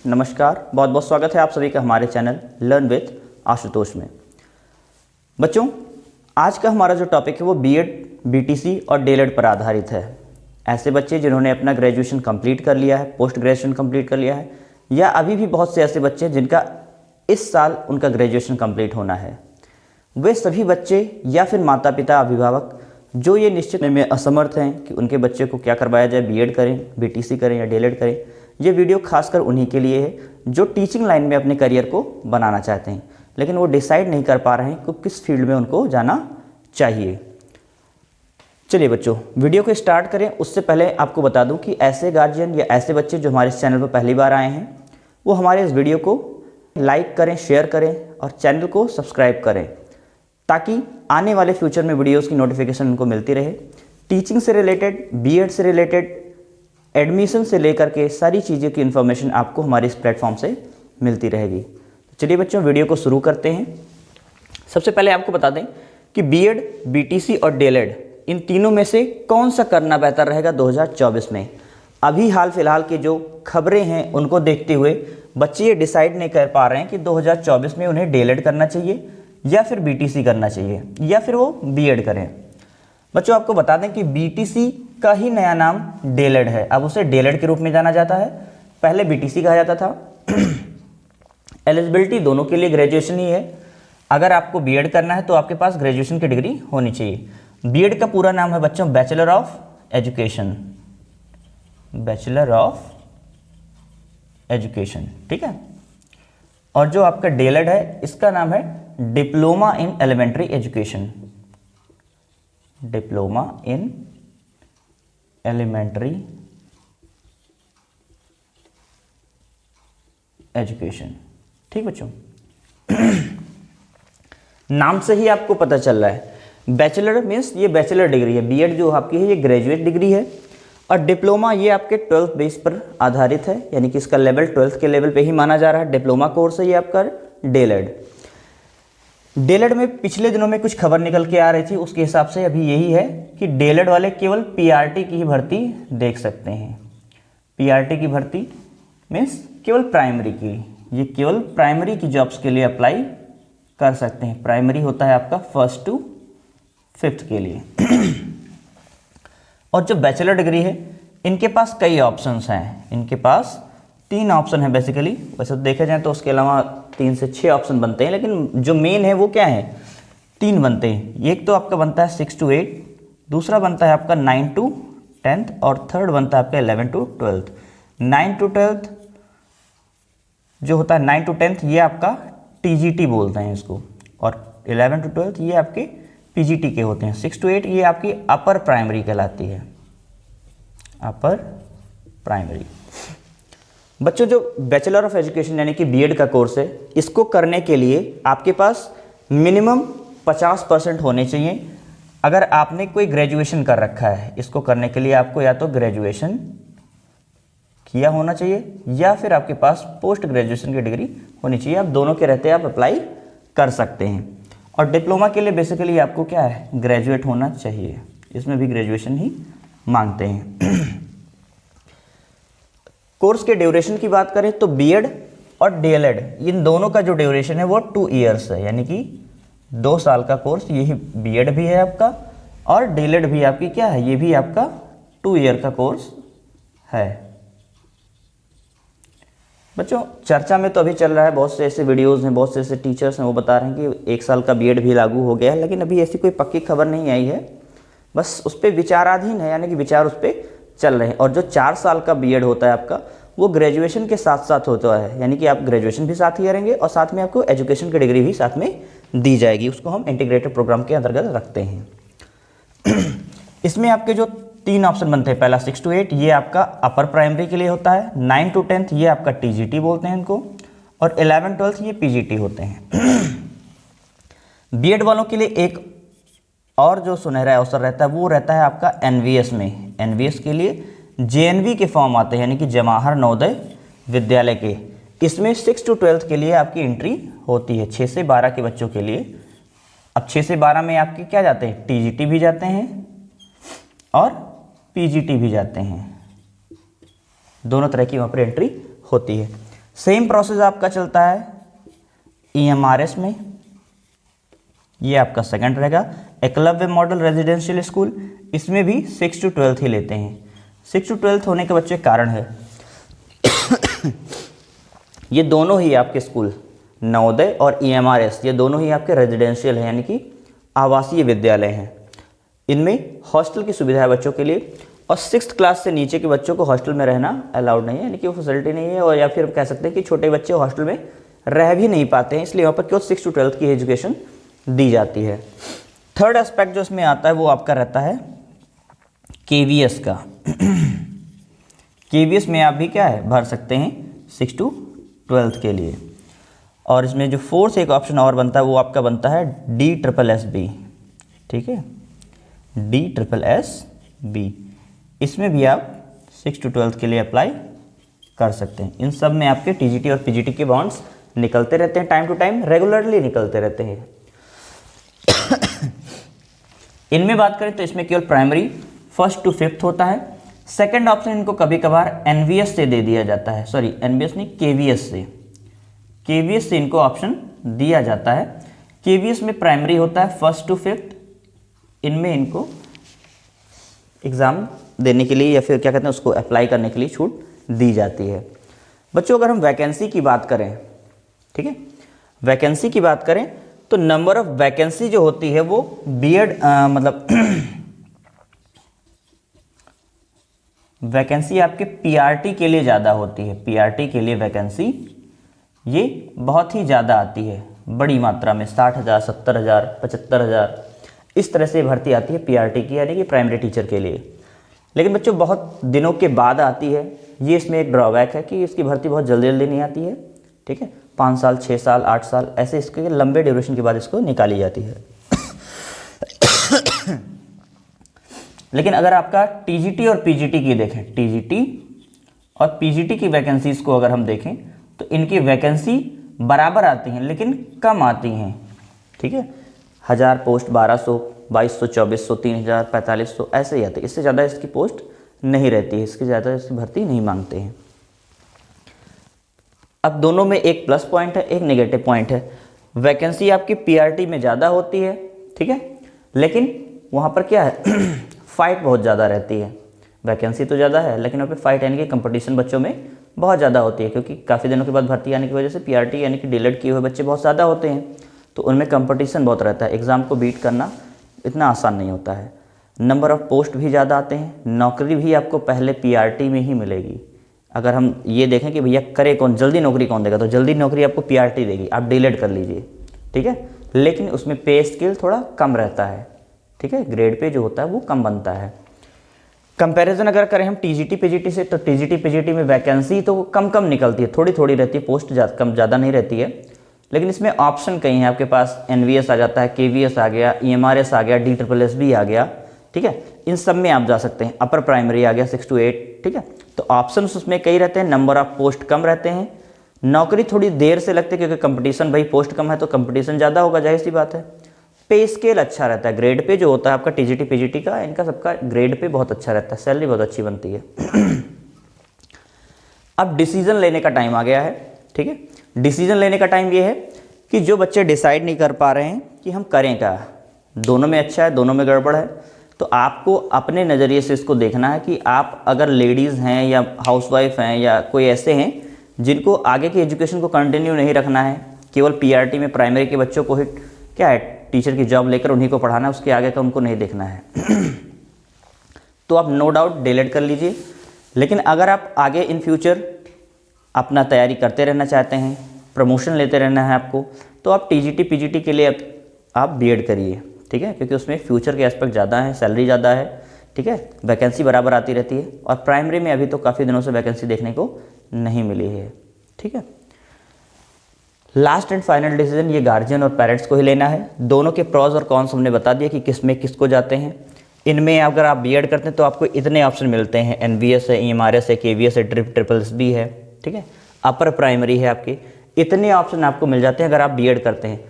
नमस्कार, बहुत बहुत स्वागत है आप सभी का हमारे चैनल लर्न विथ आशुतोष में। बच्चों, आज का हमारा जो टॉपिक है वो बीएड, बीटीसी और डीएलएड पर आधारित है। ऐसे बच्चे जिन्होंने अपना ग्रेजुएशन कंप्लीट कर लिया है, पोस्ट ग्रेजुएशन कंप्लीट कर लिया है, या अभी भी बहुत से ऐसे बच्चे जिनका इस साल उनका ग्रेजुएशन कंप्लीट होना है, वे सभी बच्चे या फिर माता पिता, अभिभावक जो ये निश्चित में असमर्थ हैं कि उनके बच्चे को क्या करवाया जाए, बीएड करें, बीटीसी करें या डीएलएड करें। ये वीडियो खासकर उन्हीं के लिए है जो टीचिंग लाइन में अपने करियर को बनाना चाहते हैं, लेकिन वो डिसाइड नहीं कर पा रहे हैं कि किस फील्ड में उनको जाना चाहिए। चलिए बच्चों, वीडियो को स्टार्ट करें। उससे पहले आपको बता दूं कि ऐसे गार्जियन या ऐसे बच्चे जो हमारे इस चैनल पर पहली बार आए हैं, वो हमारे इस वीडियो को लाइक करें, शेयर करें और चैनल को सब्सक्राइब करें, ताकि आने वाले फ्यूचर में वीडियोस की नोटिफिकेशन उनको मिलती रहे। टीचिंग से रिलेटेड, बीएड से रिलेटेड, एडमिशन से लेकर के सारी चीज़ों की इन्फॉर्मेशन आपको हमारे इस प्लेटफॉर्म से मिलती रहेगी। तो चलिए बच्चों, वीडियो को शुरू करते हैं। सबसे पहले आपको बता दें कि बीएड, बीटीसी और डीएलएड इन तीनों में से कौन सा करना बेहतर रहेगा 2024 में। अभी हाल फिलहाल की जो खबरें हैं उनको देखते हुए बच्चे ये डिसाइड नहीं कर पा रहे हैं कि 2024 में उन्हें डीएलएड करना चाहिए या फिर बीटीसी करना चाहिए या फिर वो बीएड करें। बच्चों, आपको बता दें कि बीटीसी का ही नया नाम डीएलएड है। अब उसे डीएलएड के रूप में जाना जाता है, पहले बीटीसी कहा जाता था। एलिजिबिलिटी दोनों के लिए ग्रेजुएशन ही है। अगर आपको बीएड करना है तो आपके पास ग्रेजुएशन की डिग्री होनी चाहिए। बीएड का पूरा नाम है बच्चों bachelor of education, bachelor of education, ठीक है। और जो आपका डीएलएड है इसका नाम है diploma in elementary education, diploma in elementary education, ठीक बच्चों। नाम से ही आपको पता चल रहा है, बैचलर मीन्स ये बैचलर डिग्री है, बीएड जो आपकी है ये ग्रेजुएट डिग्री है, और डिप्लोमा ये आपके 12th बेस पर आधारित है, यानी कि इसका लेवल 12th के लेवल पे ही माना जा रहा है। डिप्लोमा कोर्स है ये आपका डीएलएड। डीएलएड में पिछले दिनों में कुछ खबर निकल के आ रही थी, उसके हिसाब से अभी यही है कि डीएलएड वाले केवल पीआरटी की ही भर्ती देख सकते हैं। पीआरटी की भर्ती मीन्स केवल प्राइमरी की, ये केवल प्राइमरी की जॉब्स के लिए अप्लाई कर सकते हैं। प्राइमरी होता है आपका 1st to 5th के लिए। और जो बैचलर डिग्री है इनके पास कई ऑप्शंस हैं, इनके पास 3 ऑप्शन है बेसिकली। वैसे तो देखा जाए तो उसके अलावा 3 से 6 ऑप्शन बनते हैं, लेकिन जो मेन है वो क्या है, 3 बनते हैं। एक तो आपका बनता है 6 to 8, दूसरा बनता है आपका 9 to 10th और थर्ड बनता है आपका 11 to 12th। 9 to 12th जो होता है 9 to 10th ये आपका टीजीटी बोलते हैं इसको, और 11 to 12th ये आपके पीजीटी के होते हैं। 6 to 8 ये आपकी अपर प्राइमरी कहलाती है, अपर प्राइमरी। बच्चों, जो बैचलर ऑफ एजुकेशन यानी कि बीएड का कोर्स है, इसको करने के लिए आपके पास मिनिमम 50% होने चाहिए। अगर आपने कोई ग्रेजुएशन कर रखा है, इसको करने के लिए आपको या तो ग्रेजुएशन किया होना चाहिए या फिर आपके पास पोस्ट ग्रेजुएशन की डिग्री होनी चाहिए। आप दोनों के रहते आप अप्लाई कर सकते हैं। और डिप्लोमा के लिए बेसिकली आपको क्या है, ग्रेजुएट होना चाहिए, इसमें भी ग्रेजुएशन ही मांगते हैं। कोर्स के ड्यूरेशन की बात करें तो बीएड और डीएलएड इन दोनों का जो ड्यूरेशन है वो 2 ईयर्स है, यानी कि 2 साल का कोर्स। यही बीएड भी है आपका और डीएलएड भी आपकी क्या है, ये भी आपका 2 ईयर का कोर्स है। बच्चों, चर्चा में तो अभी चल रहा है, बहुत से ऐसे वीडियोस हैं, बहुत से ऐसे टीचर्स हैं वो बता रहे हैं कि 1 साल का बीएड भी लागू हो गया है, लेकिन अभी ऐसी कोई पक्की खबर नहीं आई है, बस उस पर विचाराधीन है, यानी कि विचार उस पर चल रहे हैं। और जो 4 साल का बीएड होता है आपका, वो ग्रेजुएशन के साथ साथ होता है, यानी कि आप ग्रेजुएशन भी साथ ही करेंगे और साथ में आपको एजुकेशन की डिग्री भी साथ में दी जाएगी। उसको हम इंटीग्रेटेड प्रोग्राम के अंतर्गत रखते हैं। इसमें आपके जो 3 ऑप्शन बनते हैं, पहला 6 to 8 ये आपका अपर प्राइमरी के लिए होता है, 9 to 10th ये आपका टीजीटी बोलते हैं इनको, और 11 12th ये पीजीटी होते हैं। बीएड वालों के लिए एक और जो सुनहरा अवसर रहता है वो रहता है आपका एनवीएस में। एनवीएस के लिए जेएनवी के फॉर्म आते हैं, यानी कि जवाहर नवोदय विद्यालय के। इसमें 6 to 12th के लिए आपकी एंट्री होती है, 6 से 12 के बच्चों के लिए। अब 6 से 12 में आपके क्या जाते हैं, टीजीटी भी जाते हैं और पीजीटी भी जाते हैं, दोनों तरह की वहाँ पर एंट्री होती है। सेम प्रोसेस आपका चलता है EMRS में, ये आपका सेकंड रहेगा। एकलव्य मॉडल रेजिडेंशियल स्कूल, इसमें भी 6 to 12 ही लेते हैं। 6 to 12 होने के बच्चे कारण है ये दोनों ही आपके स्कूल नवोदय और EMRS, ये दोनों ही आपके रेजिडेंशियल हैं, यानी कि आवासीय विद्यालय हैं। इनमें हॉस्टल की सुविधा है बच्चों के लिए, और 6th क्लास से नीचे के बच्चों को हॉस्टल में रहना अलाउड नहीं है, यानी कि वो फैसिलिटी नहीं है, और या फिर हम कह सकते हैं कि छोटे बच्चे हॉस्टल में रह भी नहीं पाते हैं, इसलिए वहाँ पर केवल 6 to 12 की एजुकेशन दी जाती है। थर्ड एस्पेक्ट जो इसमें आता है वो आपका रहता है KVS का। KVS में आप भी क्या है भर सकते हैं 6 to 12 के लिए। और इसमें जो फोर्थ एक ऑप्शन और बनता है वो आपका बनता है DSSSB, ठीक है, DSSSB। इसमें भी आप 6 to 12 के लिए अप्लाई कर सकते हैं। इन सब में आपके TGT और PGT के बॉन्ड्स निकलते रहते हैं, टाइम टू टाइम रेगुलरली निकलते रहते हैं। इनमें बात करें तो इसमें केवल प्राइमरी 1st to 5th होता है। सेकंड ऑप्शन इनको कभी कभार NVS से दे दिया जाता है, सॉरी NVS नहीं, KVS से इनको ऑप्शन दिया जाता है। KVS में प्राइमरी होता है 1st to 5th, इनमें इनको एग्ज़ाम देने के लिए या फिर क्या कहते हैं उसको अप्लाई करने के लिए छूट दी जाती है। बच्चों अगर हम वैकेंसी की बात करें, ठीक है, वैकेंसी की बात करें तो नंबर ऑफ वैकेंसी जो होती है वो बीएड मतलब वैकेंसी आपके PRT के लिए ज़्यादा होती है। PRT के लिए वैकेंसी ये बहुत ही ज़्यादा आती है, बड़ी मात्रा में 60,000, 70,000, 75,000 इस तरह से भर्ती आती है PRT की, यानी कि प्राइमरी टीचर के लिए। लेकिन बच्चों बहुत दिनों के बाद आती है, ये इसमें एक ड्रॉबैक है कि इसकी भर्ती बहुत जल्दी जल्दी नहीं आती है, ठीक है, 5 साल, 6 साल, 8 साल ऐसे इसके लंबे ड्यूरेशन के बाद इसको निकाली जाती है। लेकिन अगर आपका TGT और PGT की देखें, TGT और PGT की वैकेंसीज को अगर हम देखें तो इनकी वैकेंसी बराबर आती हैं लेकिन कम आती हैं, ठीक है, 1000 पोस्ट 1200, 2200, 2400, 3000, 4500 ऐसे ही आते हैं। इससे ज़्यादा इसकी पोस्ट नहीं रहती है, इसकी ज़्यादा इसकी भर्ती नहीं मांगते हैं। अब दोनों में एक प्लस पॉइंट है, एक नेगेटिव पॉइंट है। वैकेंसी आपकी PRT में ज़्यादा होती है, ठीक है, लेकिन वहाँ पर क्या है फाइट बहुत ज़्यादा रहती है। वैकेंसी तो ज़्यादा है लेकिन वहाँ पे फाइट यानी कि कंपटीशन बच्चों में बहुत ज़्यादा होती है, क्योंकि काफ़ी दिनों के बाद भर्ती आने की वजह से PRT यानी कि डीलेड किए हुए बच्चे बहुत ज़्यादा होते हैं, तो उनमें कंपटीशन बहुत रहता है। एग्ज़ाम को बीट करना इतना आसान नहीं होता है। नंबर ऑफ़ पोस्ट भी ज़्यादा आते हैं, नौकरी भी आपको पहले PRT में ही मिलेगी। अगर हम ये देखें कि भैया करे कौन, जल्दी नौकरी कौन देगा, तो जल्दी नौकरी आपको PRT देगी, आप डीलेड कर लीजिए, ठीक है, लेकिन उसमें पे स्केल थोड़ा कम रहता है, ठीक है, ग्रेड पे जो होता है वो कम बनता है। कंपैरिजन अगर करें हम TGT PGT से, तो TGT PGT में वैकेंसी तो कम निकलती है, थोड़ी थोड़ी रहती है, पोस्ट ज़्यादा नहीं रहती है, लेकिन इसमें ऑप्शन कई हैं। आपके पास NVS आ जाता है, KVS आ गया, EMRS आ गया, DSSSB आ गया, ठीक है, इन सब में आप जा सकते हैं। अपर प्राइमरी आ गया 6 to 8, ठीक है, तो ऑप्शंस उसमें कई रहते हैं, नंबर ऑफ पोस्ट कम रहते हैं, नौकरी थोड़ी देर से लगती है क्योंकि कंपटीशन, भाई पोस्ट कम है तो कंपटीशन ज़्यादा होगा, जाहिर सी बात है। पे स्केल अच्छा रहता है, ग्रेड पे जो होता है आपका TGT PGT का, इनका सबका ग्रेड पे बहुत अच्छा रहता है, सैलरी बहुत अच्छी बनती है। अब डिसीजन लेने का टाइम आ गया है, ठीक है, डिसीजन लेने का टाइम ये है कि जो बच्चे डिसाइड नहीं कर पा रहे हैं कि हम करें क्या, दोनों में अच्छा है, दोनों में गड़बड़ है, तो आपको अपने नज़रिए से इसको देखना है कि आप अगर लेडीज़ हैं या हाउसवाइफ हैं या कोई ऐसे हैं जिनको आगे की एजुकेशन को कंटिन्यू नहीं रखना है, केवल PRT में प्राइमरी के बच्चों को ही क्या है टीचर की जॉब लेकर उन्हीं को पढ़ाना है, उसके आगे का उनको नहीं देखना है, तो आप नो डाउट डीलेड कर लीजिए। लेकिन अगर आप आगे इन फ्यूचर अपना तैयारी करते रहना चाहते हैं, प्रमोशन लेते रहना है आपको, तो आप TGT PGT के लिए आप B.Ed करिए, ठीक है, क्योंकि उसमें फ्यूचर के एस्पेक्ट ज़्यादा है, सैलरी ज़्यादा है, ठीक है, वैकेंसी बराबर आती रहती है, और प्राइमरी में अभी तो काफ़ी दिनों से वैकेंसी देखने को नहीं मिली है, ठीक है। लास्ट एंड फाइनल डिसीजन ये गार्जियन और पेरेंट्स को ही लेना है। दोनों के प्रॉज और कॉन्स हमने बता दिया कि किस में किसको जाते हैं। इनमें अगर आप B.Ed करते हैं तो आपको इतने ऑप्शन मिलते हैं, NVS है, EMRS है, KVS है, DSSSB है, ठीक है, अपर प्राइमरी है, आपके इतने ऑप्शन आपको मिल जाते हैं अगर आप B.Ed करते हैं।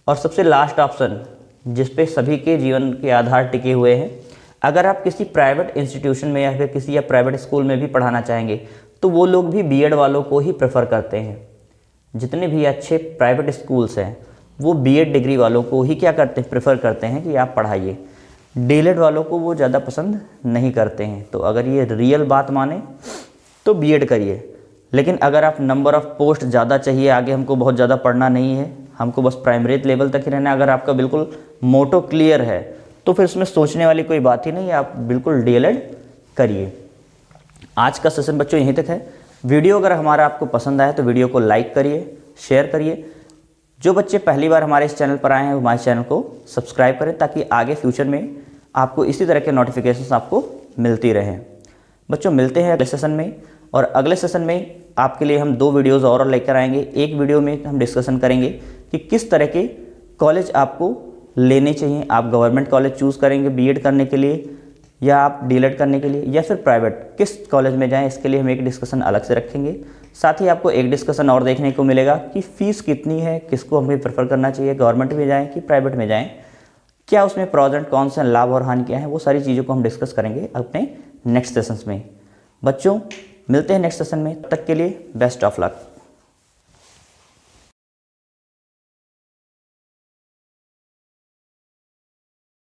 और सबसे लास्ट ऑप्शन जिस पे सभी के जीवन के आधार टिके हुए हैं, अगर आप किसी प्राइवेट इंस्टीट्यूशन में या फिर किसी या प्राइवेट स्कूल में भी पढ़ाना चाहेंगे तो वो लोग भी बीएड वालों को ही प्रेफर करते हैं। जितने भी अच्छे प्राइवेट स्कूल्स हैं वो बीएड डिग्री वालों को ही क्या करते हैं, प्रेफर करते हैं कि आप पढ़ाइए। डीएलएड वालों को वो ज़्यादा पसंद नहीं करते हैं। तो अगर ये रियल बात माने तो बीएड करिए, लेकिन अगर आप नंबर ऑफ़ पोस्ट ज़्यादा चाहिए, आगे हमको बहुत ज़्यादा पढ़ना नहीं है, हमको बस प्राइमरी लेवल तक ही रहना है, अगर आपका बिल्कुल मोटो क्लियर है तो फिर उसमें सोचने वाली कोई बात ही नहीं है, आप बिल्कुल डीएलएड करिए। आज का सेशन बच्चों यहीं तक है। वीडियो अगर हमारा आपको पसंद आया तो वीडियो को लाइक करिए, शेयर करिए। जो बच्चे पहली बार हमारे इस चैनल पर आए हैं वो हमारे चैनल को सब्सक्राइब करें, ताकि आगे फ्यूचर में आपको इसी तरह के नोटिफिकेशंस आपको मिलती रहें। बच्चों मिलते हैं अगले सेशन में, और अगले सेशन में आपके लिए हम 2 वीडियोज़ और लेकर आएंगे। एक वीडियो में हम डिस्कशन करेंगे कि किस तरह के कॉलेज आपको लेने चाहिए। आप गवर्नमेंट कॉलेज चूज़ करेंगे बीएड करने के लिए, या आप डीएलएड करने के लिए, या फिर प्राइवेट, किस कॉलेज में जाएं, इसके लिए हम एक डिस्कशन अलग से रखेंगे। साथ ही आपको एक डिस्कशन और देखने को मिलेगा कि फ़ीस कितनी है, किसको हमें प्रेफर करना चाहिए, गवर्नमेंट में जाएं कि प्राइवेट में जाएं, क्या उसमें प्रॉज एंड कॉन्स हैं, लाभ और हानि क्या है, वो सारी चीज़ों को हम डिस्कस करेंगे अपने नेक्स्ट सेशंस में। बच्चों मिलते हैं नेक्स्ट सेशन में, तब तक के लिए बेस्ट ऑफ लक।